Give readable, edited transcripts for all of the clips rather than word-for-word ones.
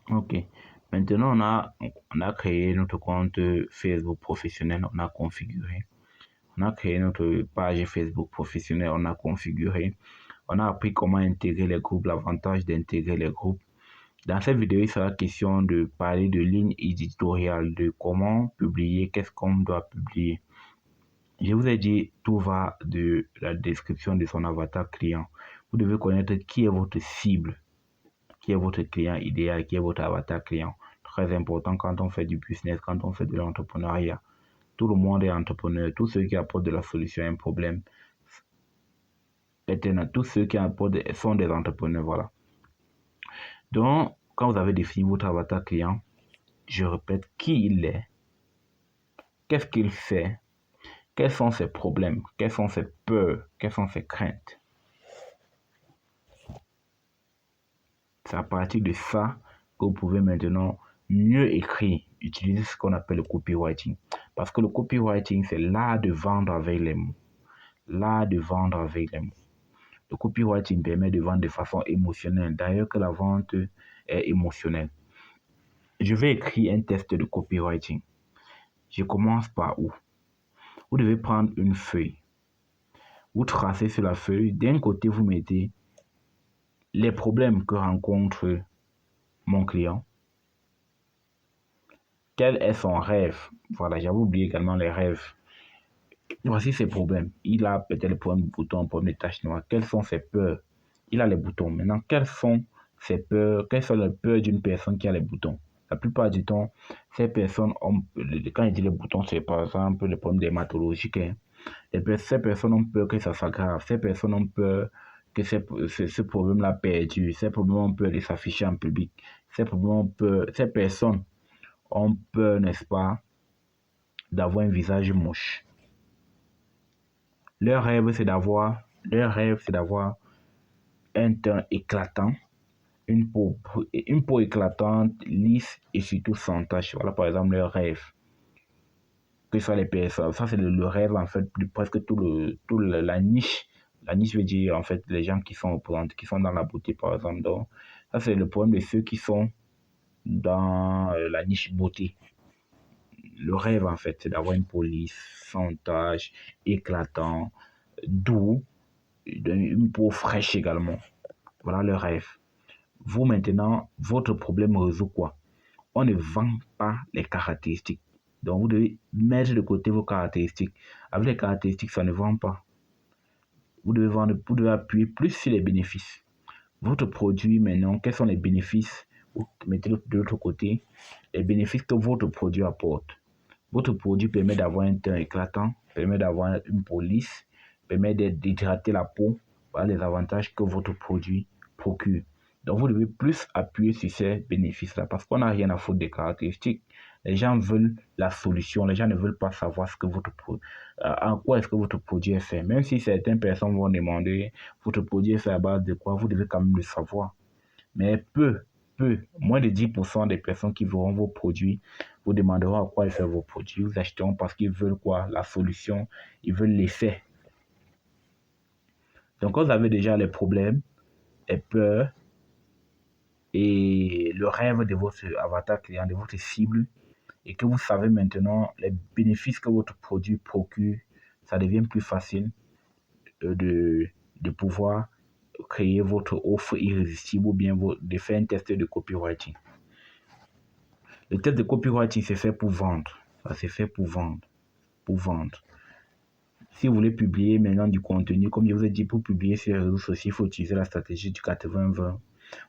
Ok. Maintenant, on a créé notre compte Facebook professionnel, on a configuré. On a créé notre page Facebook professionnelle, on a configuré. On a appris comment intégrer les groupes, l'avantage d'intégrer les groupes. Dans cette vidéo, il sera question de parler de ligne éditoriale, de comment publier, qu'est-ce qu'on doit publier. Je vous ai dit, tout va de la description de son avatar client. Vous devez connaître qui est votre cible, qui est votre client idéal, qui est votre avatar client. Très important quand on fait du business, quand on fait de l'entrepreneuriat. Tout le monde est entrepreneur. Tous ceux qui apportent de la solution à un problème, tous ceux qui apportent sont des entrepreneurs. Voilà. Donc, quand vous avez défini votre avatar client, je répète qui il est, qu'est-ce qu'il fait, quels sont ses problèmes, quelles sont ses peurs, quelles sont ses craintes. C'est à partir de ça que vous pouvez maintenant mieux écrire, utiliser ce qu'on appelle le copywriting. Parce que le copywriting, c'est l'art de vendre avec les mots. L'art de vendre avec les mots. Le copywriting permet de vendre de façon émotionnelle. D'ailleurs que la vente est émotionnelle. Je vais écrire un test de copywriting. Je commence par où? Vous devez prendre une feuille. Vous tracez sur la feuille. D'un côté, vous mettez les problèmes que rencontre mon client. Quel est son rêve? Voilà, j'avais oublié également les rêves. Voici ses problèmes. Il a peut-être le problème de bouton, le problème de taches noires. Quelles sont ses peurs? Il a les boutons. Maintenant, quelles sont ses peurs? Quelles sont les peurs d'une personne qui a les boutons? La plupart du temps, ces personnes ont, quand je dis les boutons, c'est par exemple le problème dermatologique. Ces personnes ont peur que ça s'aggrave. Ces personnes ont peur que ce problème-là perdure. Ces problèmes ont peur de s'afficher en public. Ces personnes ont peur, n'est-ce pas, d'avoir un visage moche. Leur rêve, c'est d'avoir un teint éclatant, une peau éclatante, lisse et surtout sans tache. Voilà par exemple leur rêve. Que ce soit les personnes, ça c'est le rêve en fait de presque la niche. La niche veut dire en fait les gens qui sont dans la beauté par exemple. Donc ça c'est le problème de ceux qui sont dans la niche beauté. Le rêve en fait c'est d'avoir une peau lisse, sans tache, éclatant, doux, une peau fraîche également. Voilà le rêve. Vous maintenant, votre problème résout quoi? On ne vend pas les caractéristiques. Donc vous devez mettre de côté vos caractéristiques. Avec les caractéristiques, ça ne vend pas. Vous devez appuyer plus sur les bénéfices. Votre produit maintenant, quels sont les bénéfices? Vous mettez de l'autre côté les bénéfices que votre produit apporte. Votre produit permet d'avoir un teint éclatant, permet d'avoir une peau lisse, permet d'hydrater la peau. Voilà les avantages que votre produit procure. Donc, vous devez plus appuyer sur ces bénéfices-là parce qu'on n'a rien à foutre des caractéristiques. Les gens veulent la solution. Les gens ne veulent pas savoir en quoi est-ce que votre produit est fait. Même si certaines personnes vont demander votre produit est fait à base de quoi, vous devez quand même le savoir. Mais moins de 10% des personnes qui verront vos produits vous demanderont à quoi ils font vos produits. Vous acheteront parce qu'ils veulent quoi? La solution. Ils veulent l'effet. Donc, quand vous avez déjà les problèmes, les peurs et le rêve de votre avatar client, de votre cible, et que vous savez maintenant les bénéfices que votre produit procure, ça devient plus facile de pouvoir créer votre offre irrésistible ou bien de faire un test de copywriting. Le test de copywriting, c'est fait pour vendre. Ça, c'est fait pour vendre. Pour vendre. Si vous voulez publier maintenant du contenu, comme je vous ai dit, pour publier sur les réseaux sociaux, il faut utiliser la stratégie du 80-20.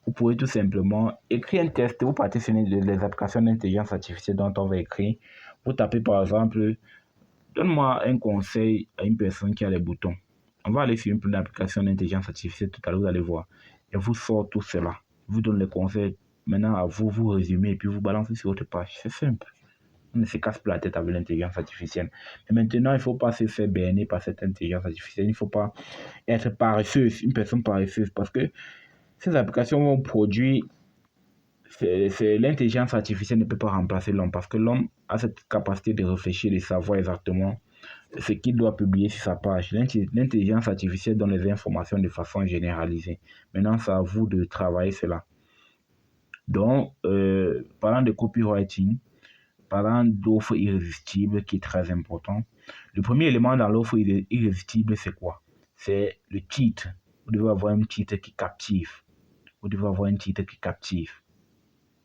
Vous pouvez tout simplement écrire un test. Vous partez sur les applications d'intelligence artificielle dont on va écrire. Vous tapez par exemple, donne-moi un conseil à une personne qui a les boutons. On va aller sur une application d'intelligence artificielle tout à l'heure, vous allez voir. Et vous sort tout cela. Vous donne les conseils. Maintenant, à vous, vous résumez et puis vous balancez sur votre page. C'est simple. On ne se casse pas la tête avec l'intelligence artificielle. Mais maintenant, il ne faut pas se faire berner par cette intelligence artificielle. Il ne faut pas être paresseuse, une personne paresseuse. Parce que ces applications vont produire... L'intelligence artificielle ne peut pas remplacer l'homme. Parce que l'homme a cette capacité de réfléchir, de savoir exactement ce qu'il doit publier sur sa page. L'intelligence artificielle donne les informations de façon généralisée. Maintenant, c'est à vous de travailler cela. Donc, parlant de copywriting, parlant d'offre irrésistible qui est très important. Le premier élément dans l'offre irrésistible, c'est quoi? C'est le titre. Vous devez avoir un titre qui captive. Vous devez avoir un titre qui captive.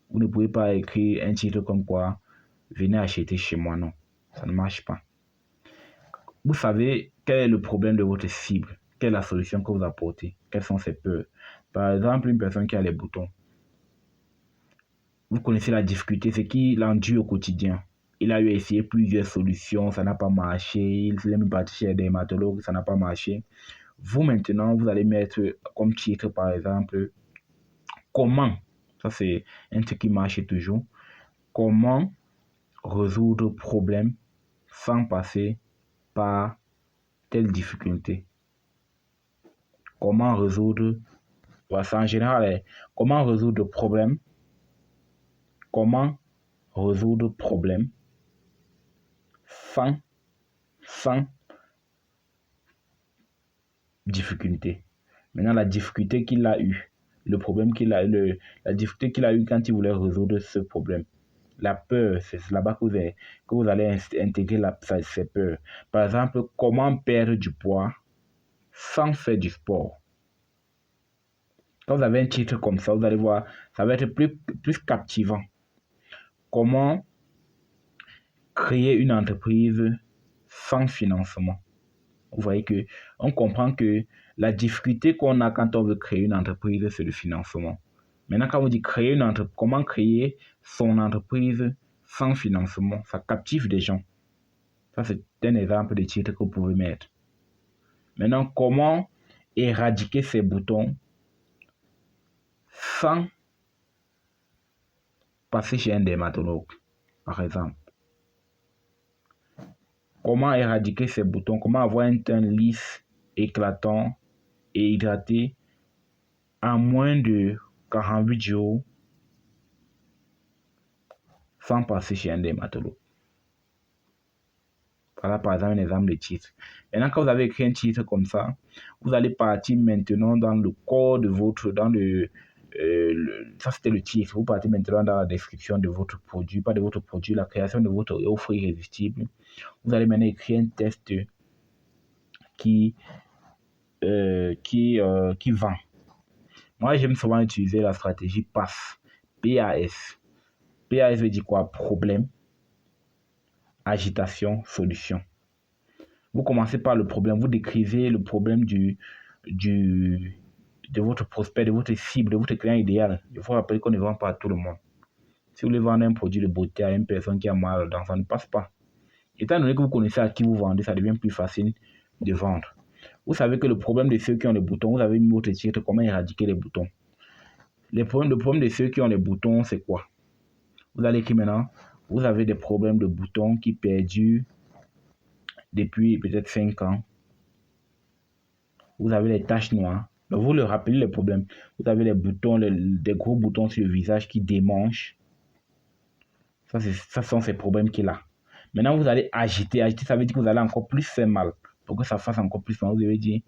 Vous ne pouvez pas écrire un titre comme quoi « Venez acheter chez moi ». Non, ça ne marche pas. Vous savez quel est le problème de votre cible. Quelle est la solution que vous apportez? Quelles sont ses peurs? Par exemple, une personne qui a les boutons. Vous connaissez la difficulté, c'est qu'il endure au quotidien. Il a eu essayé plusieurs solutions, ça n'a pas marché. Il est même parti chez les dermatologues, ça n'a pas marché. Vous, maintenant, vous allez mettre comme titre, par exemple, comment, ça c'est un truc qui marche toujours, comment résoudre problème sans passer par telle difficulté. Comment résoudre, ça en général, comment résoudre problème, comment résoudre problème sans difficulté. Maintenant, la difficulté qu'il a eue, le problème qu'il a, la difficulté qu'il a eue quand il voulait résoudre ce problème. La peur, c'est là-bas que vous allez intégrer ces peurs. Par exemple, comment perdre du poids sans faire du sport. Quand vous avez un titre comme ça, vous allez voir, ça va être plus captivant. Comment créer une entreprise sans financement. Vous voyez que on comprend que la difficulté qu'on a quand on veut créer une entreprise, c'est le financement. Maintenant, quand on dit créer une entreprise, comment créer son entreprise sans financement, ça captive des gens. Ça, c'est un exemple de titre que vous pouvez mettre. Maintenant, comment éradiquer ces boutons sans passer chez un dermatologue, par exemple. Comment éradiquer ces boutons? Comment avoir un teint lisse, éclatant et hydraté en moins de 48 jours sans passer chez un dermatologue? Voilà par exemple un exemple de titre. Maintenant, quand vous avez écrit un titre comme ça, vous allez partir maintenant dans le corps de votre, ça c'était le titre. Vous partez maintenant dans la description de votre produit, pas de votre produit, la création de votre offre irrésistible. Vous allez maintenant écrire un test qui vend. Moi, j'aime souvent utiliser la stratégie PAS. PAS. PAS veut dire quoi? Problème, agitation, solution. Vous commencez par le problème, vous décrivez le problème de votre prospect, de votre cible, de votre client idéal. Il faut rappeler qu'on ne vend pas à tout le monde. Si vous voulez vendre un produit de beauté à une personne qui a mal aux dents, ça ne passe pas. Étant donné que vous connaissez à qui vous vendez, ça devient plus facile de vendre. Vous savez que le problème de ceux qui ont les boutons, vous avez mis votre titre, comment éradiquer les boutons. Le problème de ceux qui ont les boutons, c'est quoi? Vous allez écrire maintenant, vous avez des problèmes de boutons qui perdurent depuis peut-être 5 ans. Vous avez les taches noires. Donc vous le rappelez le problème. Vous avez les boutons, des gros boutons sur le visage qui démangent. Ça sont ces problèmes qu'il a. Maintenant, vous allez agiter. Agiter, ça veut dire que vous allez encore plus faire mal. Pour que ça fasse encore plus mal, vous devez dire.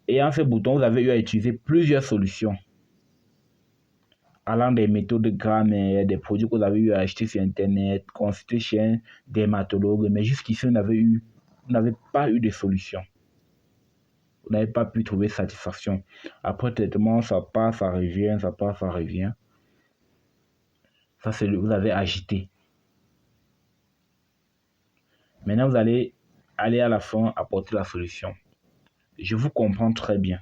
Ayant ces boutons, vous avez eu à utiliser plusieurs solutions. Allant des méthodes de grammaire, des produits que vous avez eu à acheter sur Internet, consulter chez un dermatologue. Mais jusqu'ici, vous n'avez pas eu de solution. Vous n'avez pas pu trouver satisfaction. Après traitement, ça passe, ça revient, ça passe, ça revient. Ça, vous avez agité. Maintenant, vous allez aller à la fin apporter la solution. Je vous comprends très bien.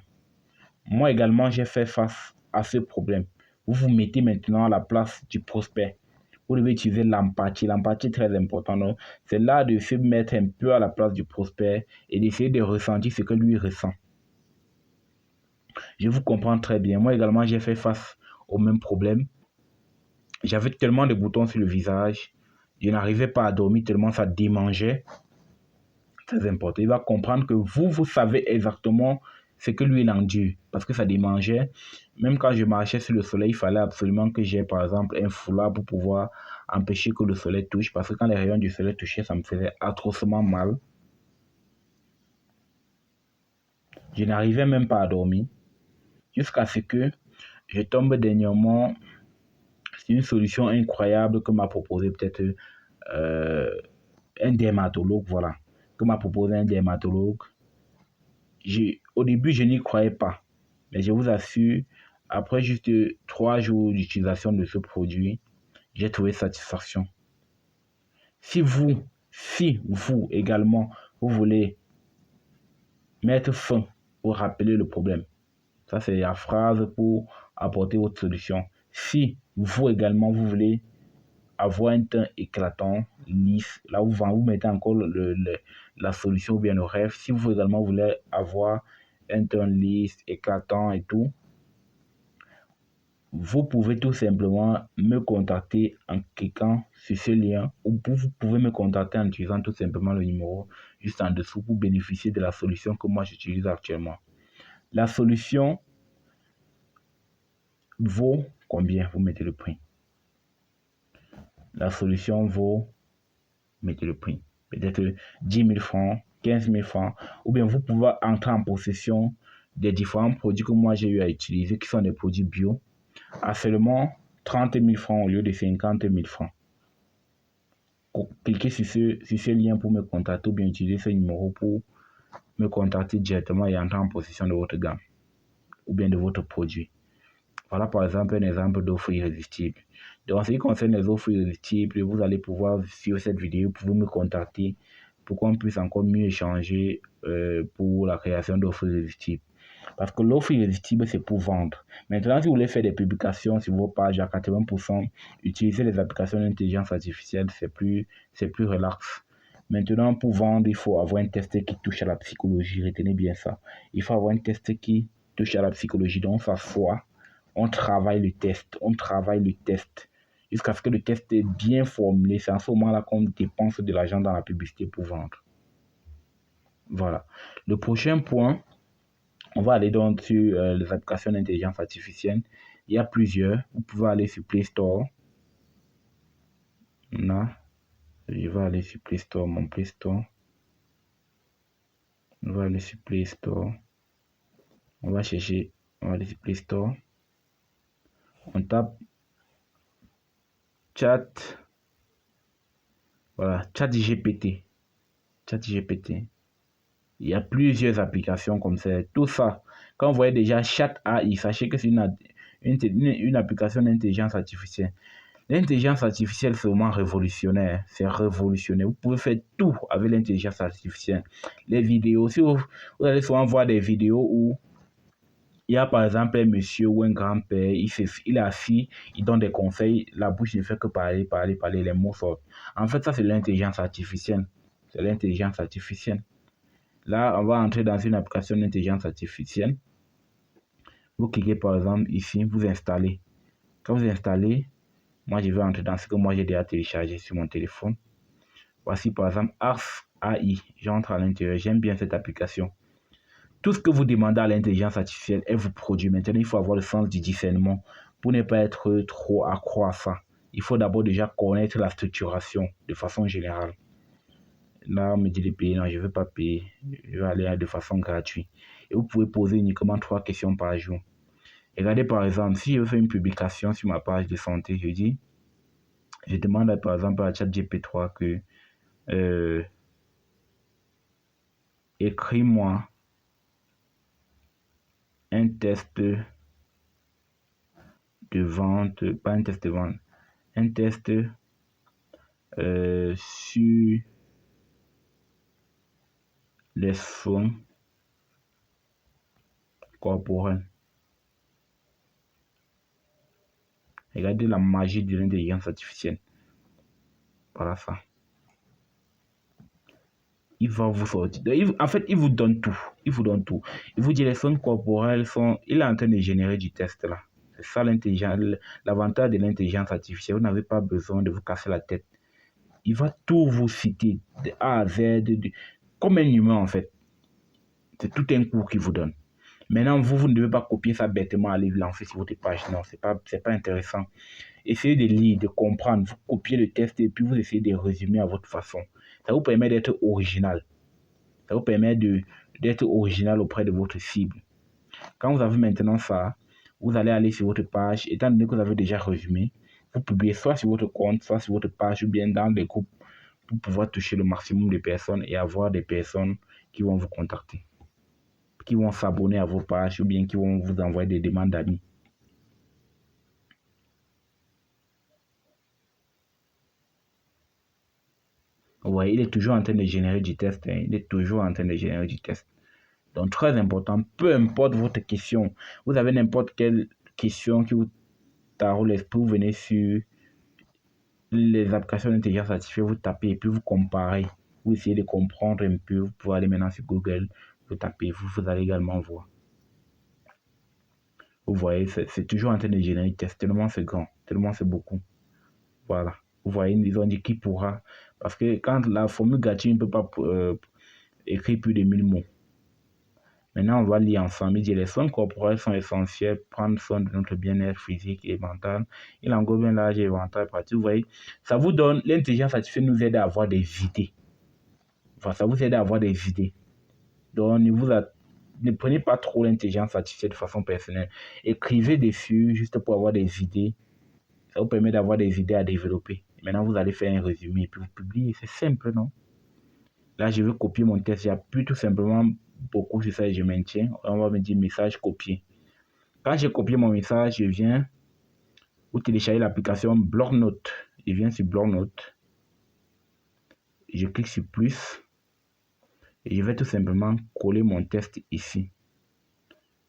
Moi également, j'ai fait face à ce problème. Vous vous mettez maintenant à la place du prospect. Vous devez utiliser l'empathie. L'empathie est très importante. C'est là de se mettre un peu à la place du prospect et d'essayer de ressentir ce que lui ressent. Je vous comprends très bien. Moi également, j'ai fait face au même problème. J'avais tellement de boutons sur le visage. Je n'arrivais pas à dormir tellement ça démangeait. Très important. Il va comprendre que vous savez exactement ce que lui il endure. Parce que ça démangeait. Même quand je marchais sur le soleil, il fallait absolument que j'ai par exemple un foulard pour pouvoir empêcher que le soleil touche. Parce que quand les rayons du soleil touchaient, ça me faisait atrocement mal. Je n'arrivais même pas à dormir. Jusqu'à ce que je tombe dernièrement C'est une solution incroyable que m'a proposé peut-être un dermatologue, voilà. Que m'a proposé un dermatologue. Au début, je n'y croyais pas. Mais je vous assure, après juste 3 jours d'utilisation de ce produit, j'ai trouvé satisfaction. Si vous également, vous voulez mettre fin ou rappeler le problème, ça c'est la phrase pour apporter votre solution. Si vous également, vous voulez avoir un teint éclatant, lisse, là où vous mettez encore la solution ou bien le rêve. Si vous également voulez avoir un teint lisse, éclatant et tout, vous pouvez tout simplement me contacter en cliquant sur ce lien ou vous pouvez me contacter en utilisant tout simplement le numéro juste en dessous pour bénéficier de la solution que moi j'utilise actuellement. La solution vaut combien? Vous mettez le prix. La solution vaut, mettez le prix, peut-être 10 000 francs, 15 000 francs, ou bien vous pouvez entrer en possession des différents produits que moi j'ai eu à utiliser, qui sont des produits bio, à seulement 30 000 francs au lieu de 50 000 francs. Cliquez sur ce lien pour me contacter ou bien utiliser ce numéro pour me contacter directement et entrer en possession de votre gamme ou bien de votre produit. Voilà par exemple un exemple d'offre irrésistible. Donc en ce qui concerne les offres irrésistibles, vous allez pouvoir suivre cette vidéo, pour me contacter pour qu'on puisse encore mieux échanger pour la création d'offres irrésistibles. Parce que l'offre irrésistible, c'est pour vendre. Maintenant, si vous voulez faire des publications sur vos pages à 80%, utiliser les applications d'intelligence artificielle, c'est plus relax. Maintenant, pour vendre, il faut avoir un test qui touche à la psychologie. Retenez bien ça. Il faut avoir un test qui touche à la psychologie. Donc, ça soit, on travaille le test. Jusqu'à ce que le test est bien formulé. C'est à ce moment-là qu'on dépense de l'argent dans la publicité pour vendre. Voilà. Le prochain point, on va aller donc sur les applications d'intelligence artificielle. Il y a plusieurs. Vous pouvez aller sur Play Store. Là, je vais aller sur Play Store, mon Play Store. On va aller sur Play Store. On va chercher, on va aller sur Play Store. On tape Chat. Voilà, ChatGPT. ChatGPT. Il y a plusieurs applications comme ça. Tout ça, quand vous voyez déjà Chat AI, sachez que c'est une application d'intelligence artificielle. L'intelligence artificielle, c'est vraiment révolutionnaire. C'est révolutionnaire. Vous pouvez faire tout avec l'intelligence artificielle. Les vidéos, si vous allez souvent voir des vidéos où il y a par exemple un monsieur ou un grand-père, il est assis, il donne des conseils, la bouche ne fait que parler, les mots sortent. En fait, ça c'est l'intelligence artificielle. C'est l'intelligence artificielle. Là, on va entrer dans une application d'intelligence artificielle. Vous cliquez par exemple ici, vous installez. Quand vous installez, moi je vais entrer dans ce que moi j'ai déjà téléchargé sur mon téléphone. Voici par exemple Ars AI. J'entre à l'intérieur. J'aime bien cette application. Tout ce que vous demandez à l'intelligence artificielle, elle vous produit. Maintenant, il faut avoir le sens du discernement pour ne pas être trop accro à ça. Il faut d'abord déjà connaître la structuration de façon générale. Là, on me dit de payer. Non, je ne veux pas payer. Je vais aller de façon gratuite. Et vous pouvez poser uniquement 3 questions par jour. Regardez par exemple, si je veux faire une publication sur ma page de santé, je demande par exemple à ChatGPT-3 que écris-moi un test de vente, pas un test de vente, un test sur les soins corporels. Regardez la magie de l'intelligence artificielle. Voilà ça. Il va vous sortir. En fait, il vous donne tout. Il vous dit les soins corporels sont... Il est en train de générer du test là. C'est ça l'avantage de l'intelligence artificielle. Vous n'avez pas besoin de vous casser la tête. Il va tout vous citer de A à Z, comme un humain en fait. C'est tout un cours qu'il vous donne. Maintenant, vous ne devez pas copier ça bêtement, aller lancer sur votre page. Non, c'est pas intéressant. Essayez de lire, de comprendre. Vous copiez le test et puis vous essayez de résumer à votre façon. Ça vous permet d'être original. Ça vous permet d'être original auprès de votre cible. Quand vous avez maintenant ça, vous allez aller sur votre page. Étant donné que vous avez déjà résumé, Vous publiez soit sur votre compte, soit sur votre page ou bien dans des groupes pour pouvoir toucher le maximum de personnes et avoir des personnes qui vont vous contacter, qui vont s'abonner à vos pages ou bien qui vont vous envoyer des demandes d'amis. Vous voyez, il est toujours en train de générer du test. Il est toujours en train de générer du test. Donc, très important, peu importe votre question, vous avez n'importe quelle question qui vous taraude l'esprit, vous venez sur les applications d'intelligence artificielle, vous tapez et puis vous comparez. Vous essayez de comprendre un peu. Vous pouvez aller maintenant sur Google, vous tapez, vous allez également voir. Vous voyez, c'est toujours en train de générer des tests, tellement c'est grand, tellement c'est beaucoup. Voilà. Vous voyez, ils ont dit qui pourra. Parce que quand la formule gratuite ne peut pas écrire plus de 1000 mots. Maintenant, on va lire ensemble. Il dit les soins corporels sont essentiels. Prendre soin de notre bien-être physique et mental. Il englobe un large éventail pratique. Vous voyez, ça vous donne, l'intelligence artificielle nous aide à avoir des idées. Enfin, ça vous aide à avoir des idées. Donc, ne prenez pas trop l'intelligence artificielle de façon personnelle. Écrivez dessus juste pour avoir des idées. Ça vous permet d'avoir des idées à développer. Maintenant, vous allez faire un résumé et puis vous publiez. C'est simple, non? Là, je veux copier mon texte. J'appuie tout simplement beaucoup sur ça et je maintiens. On va me dire message copié. Quand j'ai copié mon message, je viens ou télécharger l'application Bloc-Notes. Je viens sur Bloc-Notes. Je clique sur plus. Et je vais tout simplement coller mon texte ici.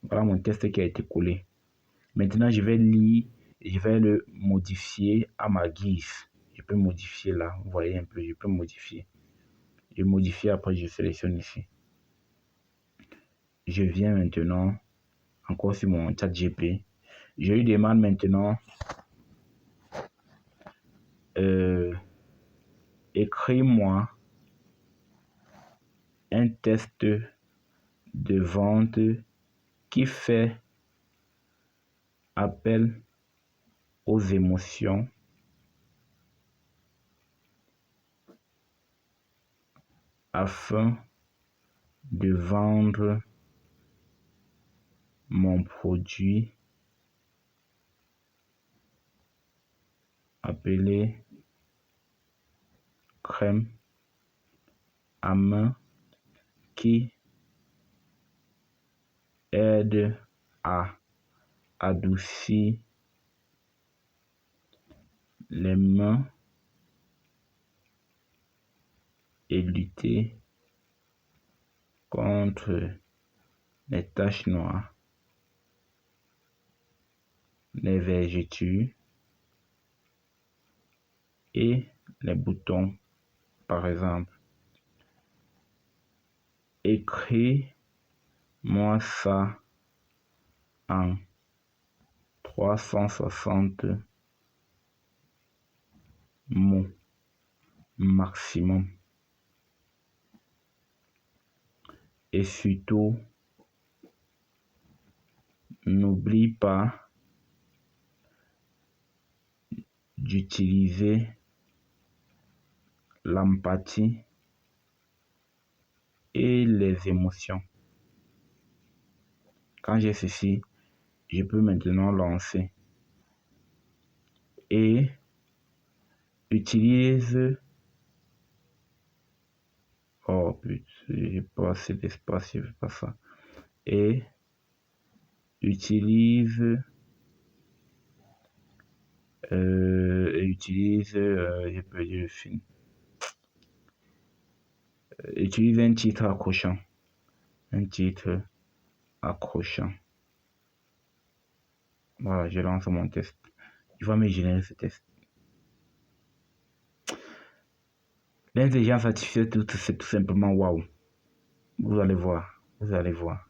Voilà mon texte qui a été collé. Maintenant, je vais lire et je vais le modifier à ma guise. Je peux modifier là. Vous voyez un peu, je peux modifier. Je modifie, après je sélectionne ici. Je viens maintenant encore sur mon chat GP. Je lui demande maintenant écris-moi un test de vente qui fait appel aux émotions afin de vendre mon produit appelé crème à main qui aide à adoucir les mains et lutter contre les taches noires, les vergetures et les boutons, par exemple. Écris-moi ça en 360 mots maximum. Et surtout, n'oublie pas d'utiliser l'empathie et les émotions. Quand j'ai ceci, je peux maintenant lancer et utilise. Oh putain, j'ai pas assez d'espace, je veux pas ça. Et utilise, j'ai perdu le film. Utilise un titre accrochant. Un titre accrochant. Voilà, je lance mon test. Il va me générer ce test. L'intelligence artificielle, c'est tout simplement waouh. Vous allez voir. Vous allez voir.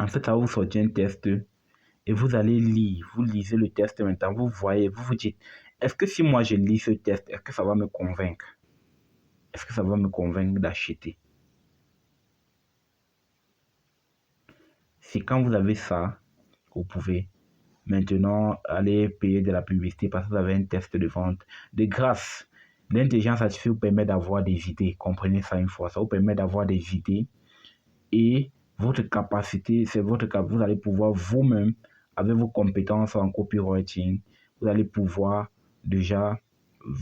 En fait, ça va vous sortir un test et vous allez lire. Vous lisez le test maintenant, vous voyez, vous vous dites, est-ce que si moi je lis ce test, est-ce que ça va me convaincre? Est-ce que ça va me convaincre d'acheter? Si quand vous avez ça, vous pouvez maintenant aller payer de la publicité parce que vous avez un test de vente. De grâce, l'intelligence artificielle vous permet d'avoir des idées. Comprenez ça une fois. Ça vous permet d'avoir des idées et votre capacité, c'est votre capacité. Vous allez pouvoir vous-même, avec vos compétences en copywriting, vous allez pouvoir déjà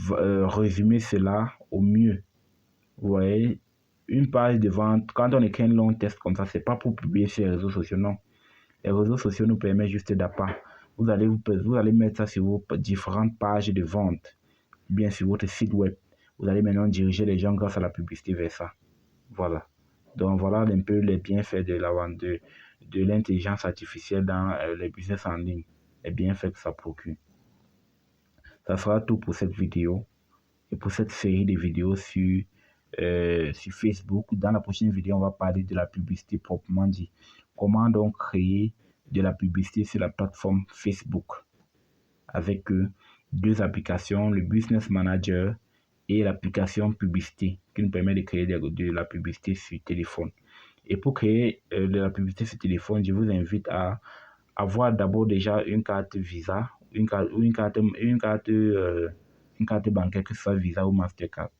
résumer cela au mieux. Vous voyez, une page de vente, quand on écrit un long test comme ça, c'est pas pour publier sur les réseaux sociaux, non. Les réseaux sociaux nous permettent juste d'appart. Vous allez mettre ça sur vos différentes pages de vente, bien sur votre site web. Vous allez maintenant diriger les gens grâce à la publicité vers ça. Voilà. Donc voilà un peu les bienfaits de l'intelligence artificielle dans les business en ligne. Les bienfaits que ça procure. Ça sera tout pour cette vidéo et pour cette série de vidéos sur Facebook. Dans la prochaine vidéo, on va parler de la publicité proprement dit. Comment donc créer de la publicité sur la plateforme Facebook avec deux applications, le Business Manager et l'application publicité qui nous permet de créer de la publicité sur téléphone. Et pour créer de la publicité sur téléphone, je vous invite à avoir d'abord déjà une carte Visa, une carte bancaire, que ce soit Visa ou Mastercard.